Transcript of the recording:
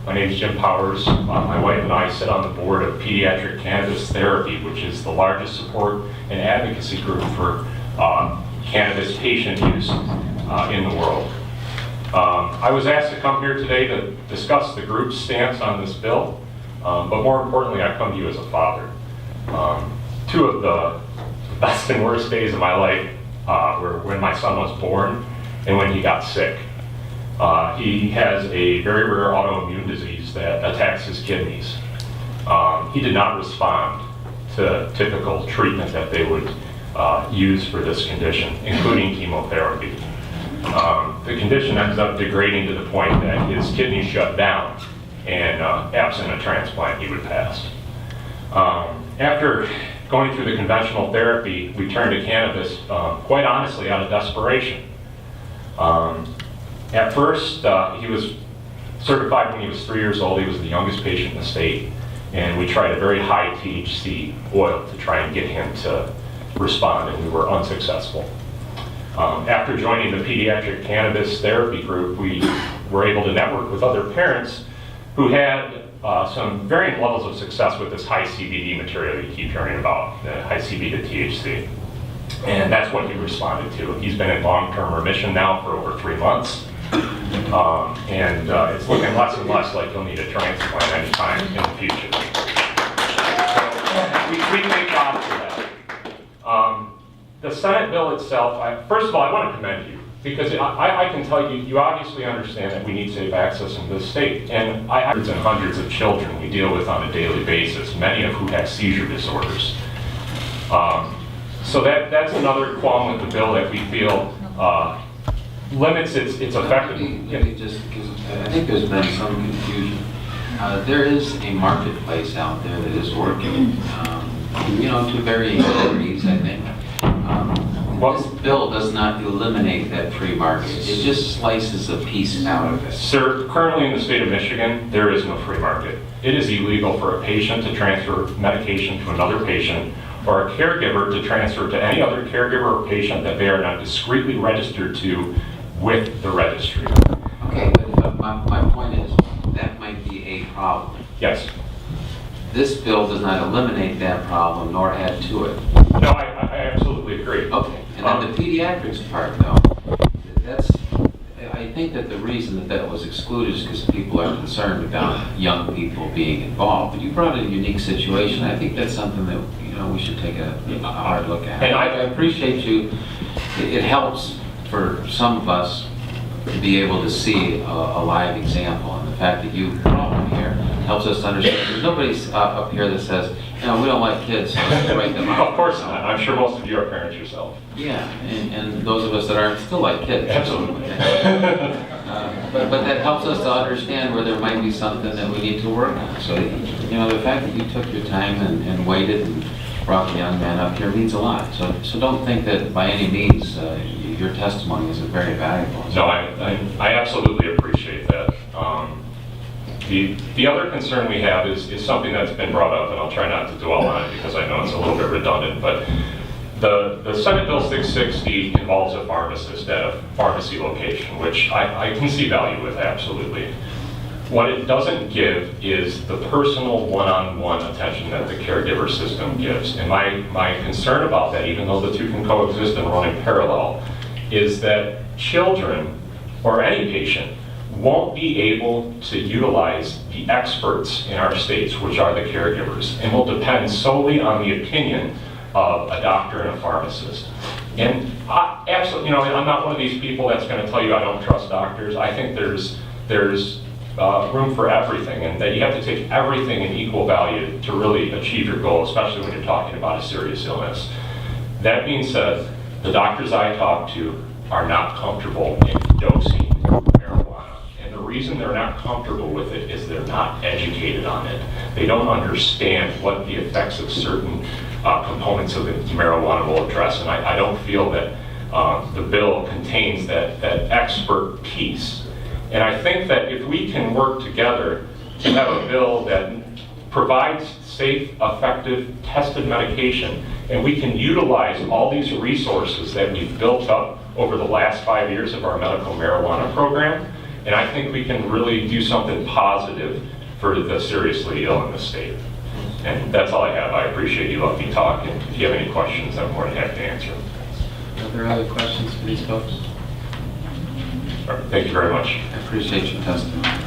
My name is Jim Powers. My wife and I sit on the board of Pediatric Cannabis Therapy, which is the largest support and advocacy group for cannabis patient use in the world. I was asked to come here today to discuss the group's stance on this bill, but more importantly, I come to you as a father. Two of the best and worst days of my life were when my son was born and when he got sick. He has a very rare autoimmune disease that attacks his kidneys. He did not respond to typical treatment that they would use for this condition, including chemotherapy. The condition ends up degrading to the point that his kidneys shut down, and absent a transplant, he would pass. After going through the conventional therapy, we turned to cannabis, quite honestly, out of desperation. At first, he was certified when he was 3 years old. He was the youngest patient in the state, and we tried a very high THC oil to try and get him to respond, and we were unsuccessful. After joining the Pediatric Cannabis Therapy Group, we were able to network with other parents who had some varying levels of success with this high CBD material you keep hearing about, the high CBD to THC. And that's what he responded to. He's been in long-term remission now for over 3 months. And it's looking less and less like he'll need a transplant anytime in the future. So we thank God for that. The Senate bill itself, first of all, I want to commend you, because I can tell you, you obviously understand that we need safe access in this state. And hundreds and hundreds of children we deal with on a daily basis, many of who have seizure disorders. So that's another qualm with the bill that we feel limits its effectiveness. Let me just, because I think there's been some confusion. There is a marketplace out there that is working, to varying degrees, I think. This bill does not eliminate that free market. It just slices a piece out of it. Sir, currently in the state of Michigan, there is no free market. It is illegal for a patient to transfer medication to another patient, or a caregiver to transfer to any other caregiver or patient that they are not discreetly registered to with the registry. Okay, but my point is, that might be a problem. Yes. This bill does not eliminate that problem nor add to it. No, I absolutely agree. Okay, and then the pediatrics part though, I think that the reason that was excluded is because people are concerned about young people being involved. But you brought a unique situation. I think that's something that we should take a hard look at. And I appreciate you. It helps for some of us to be able to see a live example, and the fact that you brought one here helps us to understand. There's nobody up here that says, we don't like kids, so let's write them out. Of course not. I'm sure most of you are parents yourself. Yeah, and those of us that aren't still like kids. Absolutely. But that helps us to understand where there might be something that we need to work on. So, the fact that you took your time and waited and brought the young man up here means a lot. So don't think that by any means your testimony isn't very valuable. No, I absolutely appreciate that. The other concern we have is something that's been brought up, and I'll try not to dwell on it because I know it's a little bit redundant, but the Senate Bill 660 involves a pharmacist at a pharmacy location, which I can see value with, absolutely. What it doesn't give is the personal one-on-one attention that the caregiver system gives. And my concern about that, even though the two can coexist and run in parallel, is that children or any patient won't be able to utilize the experts in our states, which are the caregivers, and will depend solely on the opinion of a doctor and a pharmacist. And absolutely, I'm not one of these people that's going to tell you I don't trust doctors. I think there's room for everything, and that you have to take everything in equal value to really achieve your goal, especially when you're talking about a serious illness. That being said, the doctors I talk to are not comfortable in dosing marijuana. And the reason they're not comfortable with it is they're not educated on it. They don't understand what the effects of certain components of the marijuana will address. And I don't feel that the bill contains that expert piece. And I think that if we can work together to have a bill that provides safe, effective, tested medication, and we can utilize all these resources that we've built up over the last 5 years of our medical marijuana program, And I think we can really do something positive for the seriously ill in the state. And that's all I have. I appreciate you letting me talk, and if you have any questions, I'm more than happy to answer them. Are there other questions for these folks? All right, thank you very much. I appreciate your testimony.